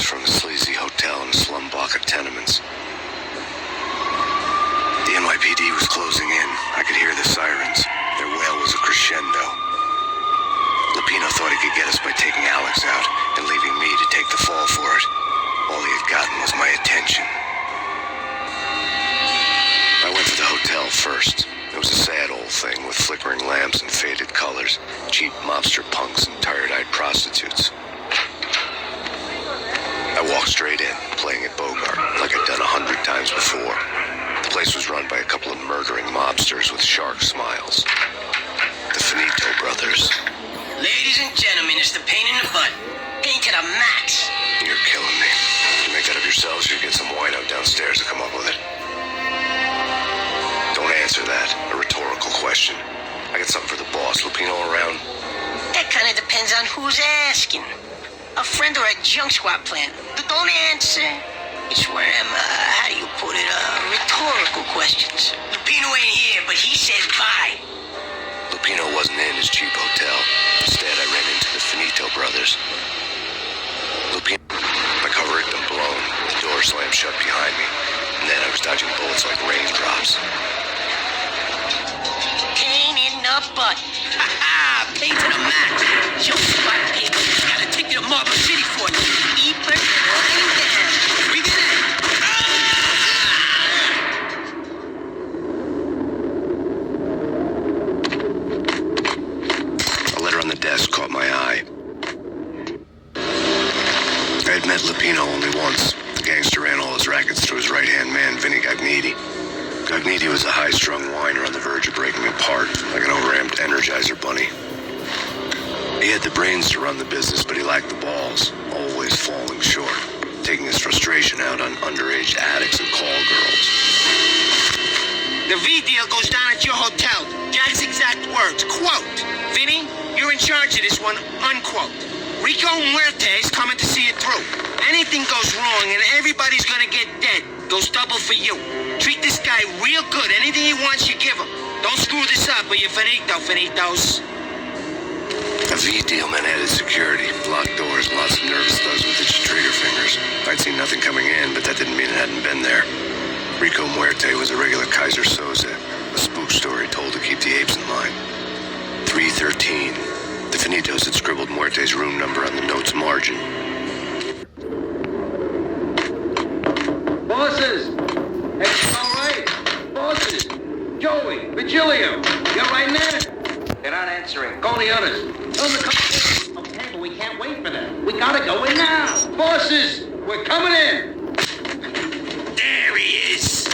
from a sleazy hotel in a slum block of tenements. The NYPD was closing in. I could hear the sirens. Their wail was a crescendo. Lupino thought he could get us by taking Alex out and leaving me to take the fall for it. All he had gotten was my attention. I went to the hotel first. It was a sad old thing with flickering lamps and faded colors, cheap mobster punks and tired-eyed prostitutes. I walked straight in, playing at Bogart, like I'd done 100 times before. The place was run by a couple of murdering mobsters with shark smiles. The Finito brothers. Ladies and gentlemen, it's the Payne in the butt. Payne to the max. You're killing me. You make that up yourselves, or you get some wino downstairs to come up with it? Don't answer that. A rhetorical question. I got something for the boss. Lupino around? That kind of depends on who's asking. A friend or a junk squad plan. Don't answer. It's one of them, how do you put it, rhetorical questions. Lupino ain't here, but he said bye. Lupino wasn't in his cheap hotel. Instead, I ran into the Finito brothers. Lupino, my car ripped and blown. The door slammed shut behind me. And then I was dodging bullets like raindrops. Payne in the butt. Ha-ha! Payne to the max. Jump spot people. Got a ticket to Marble City for you. Keep it lying down. Breathe it in. A letter on the desk caught my eye. I had met Lupino only once. The gangster ran all his rackets through his right-hand man, Vinny Gagniti. Gagniti was a high-strung whiner on the verge of breaking apart, like an overamped Energizer bunny. He had the brains to run the business, but he lacked the balls, always falling short, taking his frustration out on underage addicts and call girls. The V deal goes down at your hotel. Jack's exact words, quote, Vinny, you're in charge of this one, unquote. Rico Muerte's coming to see it through. Anything goes wrong and everybody's gonna get dead. Goes double for you. Treat this guy real good. Anything he wants, you give him. Don't screw this up or you're finito, finitos. A V deal meant added security, locked doors, lots of nervous thugs with itchy trigger fingers. I'd seen nothing coming in, but that didn't mean it hadn't been there. Rico Muerte was a regular Kaiser Soze, a spook story told to keep the apes in line. 313. The Finitos had scribbled Muerte's room number on the note's margin. Bosses! Everything all right? Bosses! Joey! Virgilio! You're right there? They're not answering. Call the others. Tell them to come. Okay, but we can't wait for them. We gotta go in now. Bosses! We're coming in! There he is.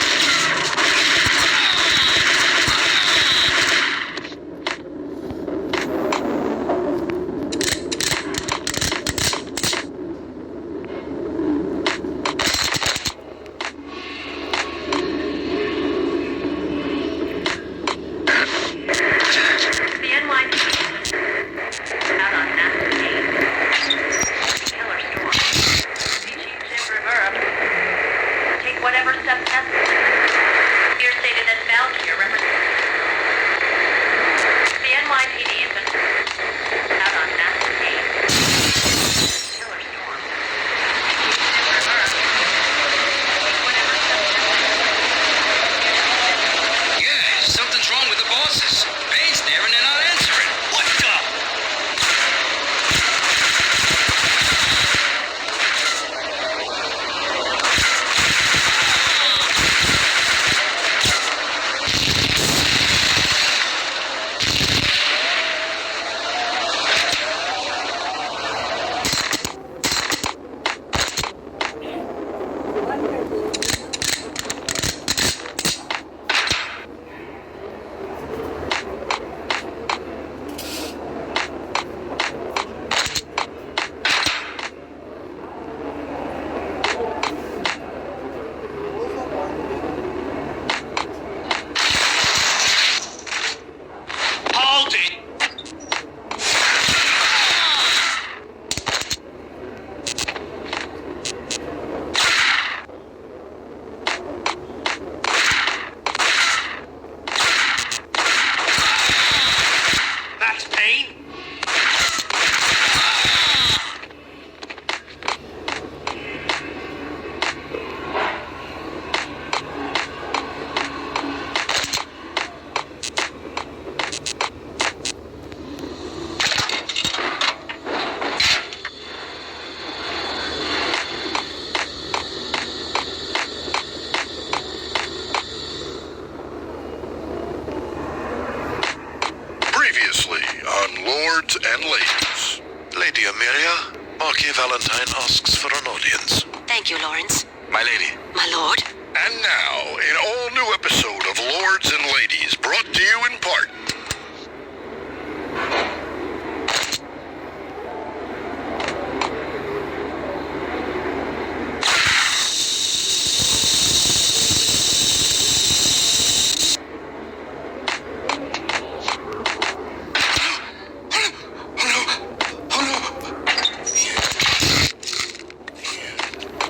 lords and ladies. Lady Amelia, Marquis Valentine asks for an audience. Thank you, Lawrence. My lady. My lord. And now, an all-new episode of Lords and Ladies, brought to you in part.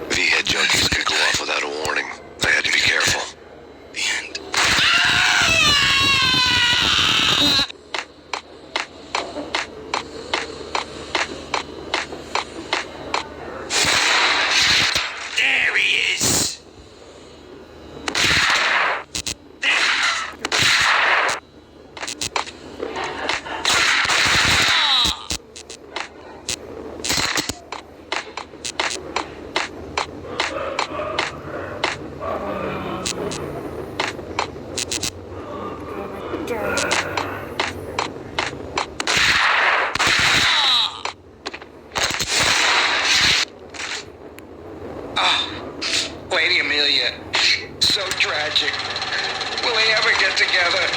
V-head junkies could go off without a warning. They had to be careful. The end. There he is. Lady Amelia, so tragic. Will they ever get together?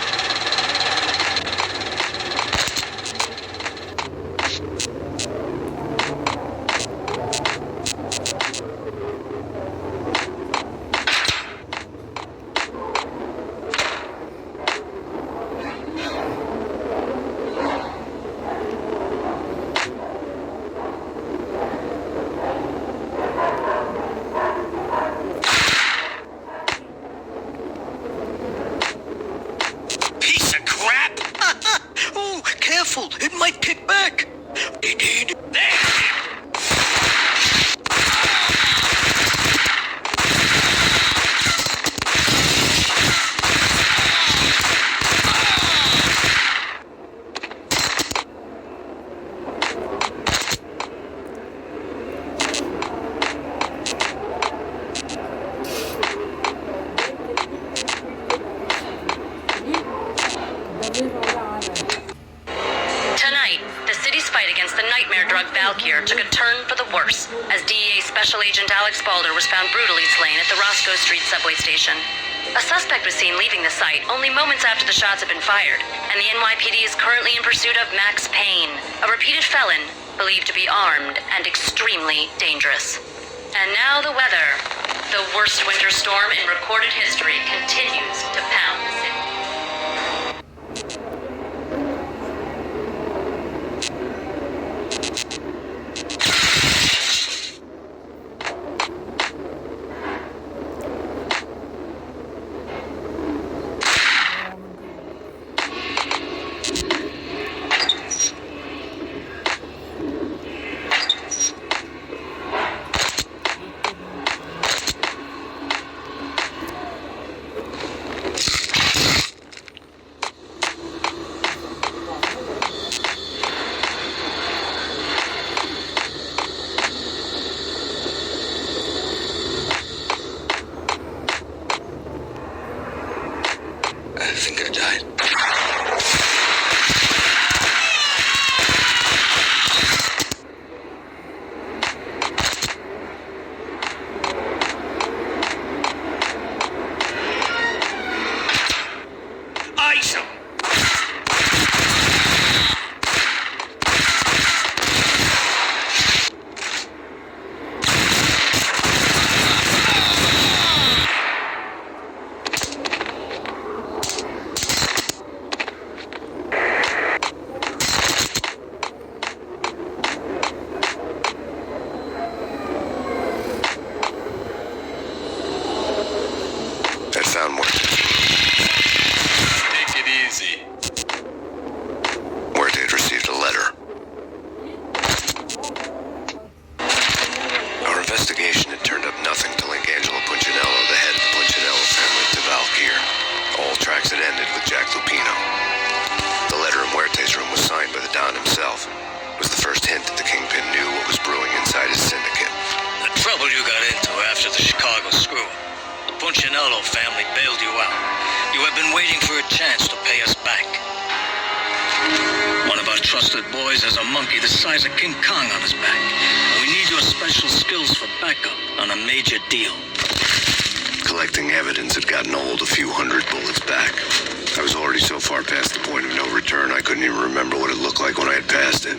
Piece of crap. Oh, careful. It might kick back. It did. Tonight, the city's fight against the nightmare drug Valkyr took a turn for the worse as DEA Special Agent Alex Balder was found brutally slain at the Roscoe Street subway station. A suspect was seen leaving the site only moments after the shots had been fired, and the NYPD is currently in pursuit of Max Payne, a repeated felon believed to be armed and extremely dangerous. And now the weather. The worst winter storm in recorded history continues to pound the city. I think I died. Ice him. I found more. Take it easy. Where they'd received a letter. Our investigation had turned up nothing to link Angelo Punchinello, the head of the Punchinello family, to Valkyr. All tracks had ended with Jack Lupino. The letter in Muerte's room was signed by the Don himself. It was the first hint that the Kingpin knew what was brewing inside his syndicate. The trouble you got into after the Chicago screw-up. The Punchinello family bailed you out. You have been waiting for a chance to pay us back. One of our trusted boys has a monkey the size of King Kong on his back. And we need your special skills for backup on a major deal. Collecting evidence had gotten old a few hundred bullets back. I was already so far past the point of no return, I couldn't even remember what it looked like when I had passed it.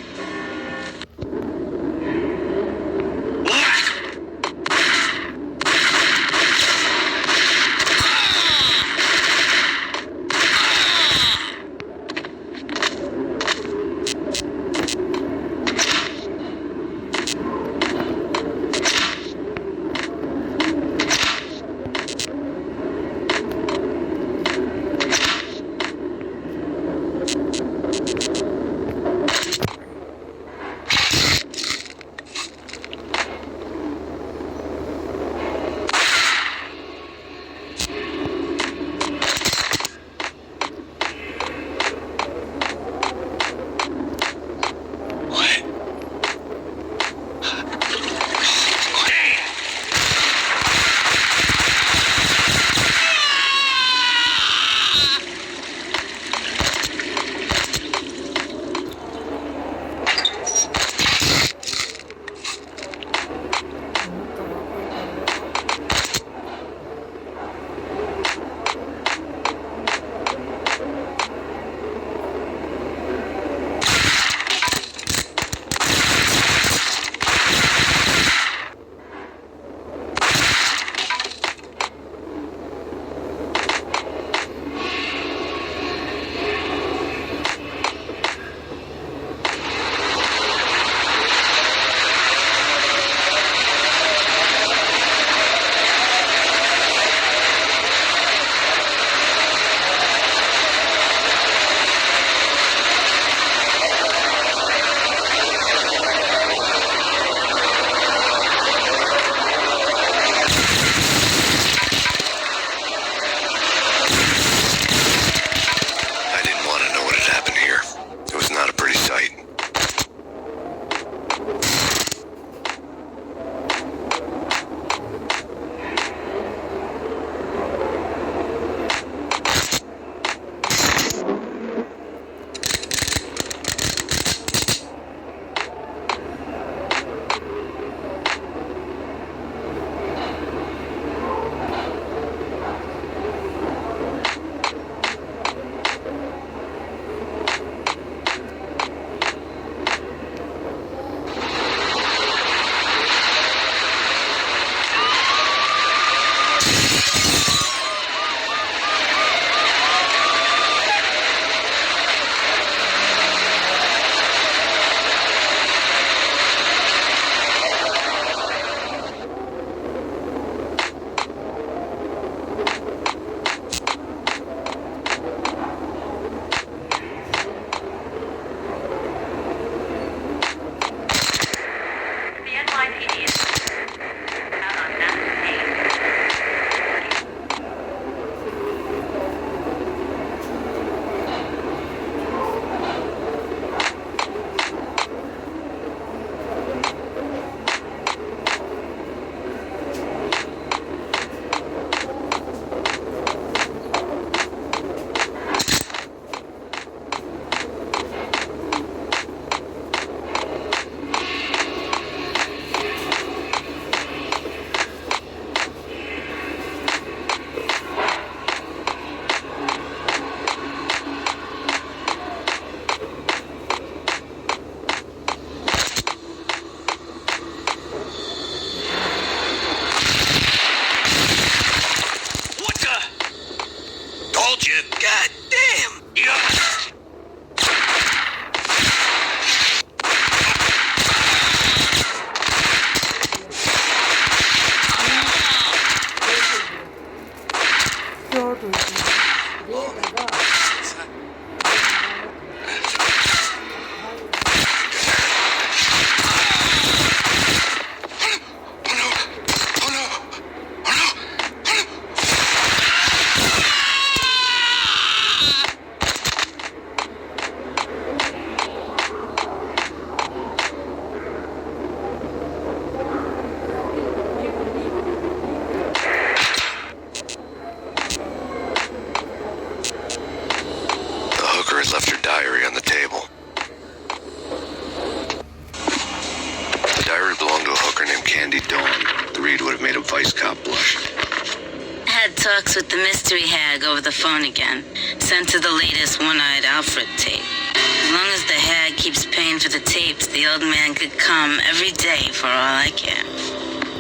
with the mystery hag over the phone again. Sent her the latest one-eyed Alfred tape. As long as the hag keeps paying for the tapes, the old man could come every day for all I care.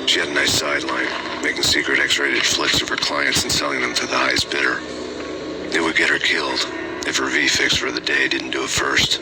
She had a nice sideline, making secret X-rated flicks of her clients and selling them to the highest bidder. It would get her killed if her V-fix for the day didn't do it first.